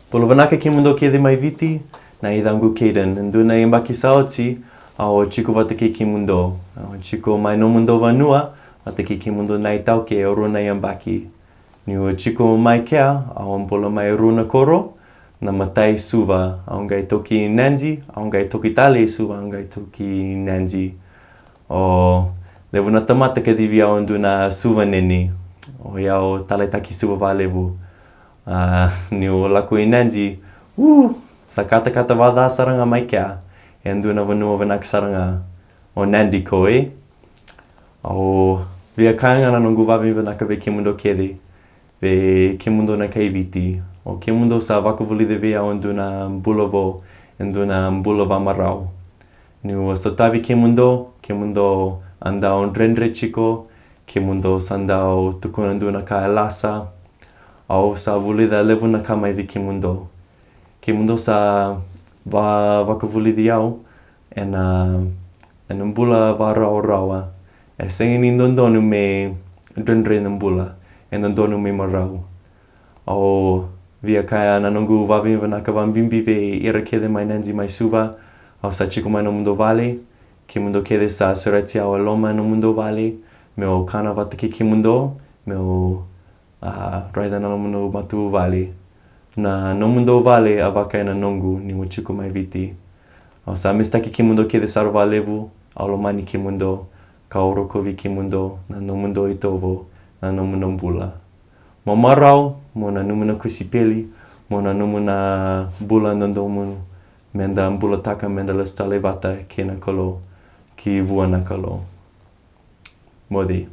Polo vanaka Kemudou kede mai Viti, na idangu Kaden. Nduna imbaki saoti, ao chico vatake Kemudou. Ao chico mai no mundo vanua, vatake Kemudou nai tau ke oruna imbaki. Ni o chico mai kea, ao polo mai runa koro, na matai suva. Ao ngai toki nanji, ao ngai toki tale suva, ao ngai toki nanji. O levu na tamata ke divi ao nduna suva neni. O iao tale taki suva valevu. Ni o laku i nanji, sa kata wada saranga mai kia. E nduna vanua vanaka saranga o nandi ko e. O via kainga na nungu wavi vanaka ve Kemudou kede. Ve Kemudou na kei Viti. O Kemudou sa vakavuli de via o nduna bula vo, nduna bula va marau. Ni o sotavi Kemudou anda o ndrendre chico, Kemudou sandau tukuna nduna ka lasa. Au sa vuli da levu na kamai vi Kemudou. Kemudou sa vakavuli di au e na bula va raua. E sengini ndondonu me ndrendre na bula. E ndondonu me marau. Au via kaya na nungu wavi vanaka vambimbi ve ira kede mai nanzi mai suva. Au sa chico mai no mundo vale. Kemudou kede sa surati au Loloma no mundo vale. Meu kana vatake Kemudou. Meu raida na no mundo matu vale. Na no mundo vale a vakai na nungu ni o chico mai Viti. Au sa mistaki Kemudou kede saru valevu. Au lomani Kemudou. Ka orokovi Kemudou. Na no mundo itovo. Na no mundo bula. Mo marau, mo na numuna kusipeli. Mo na numuna bula nondomu. Menda bula taka menda lestale vata ke na kolo. Ki vua na kolo. Modi.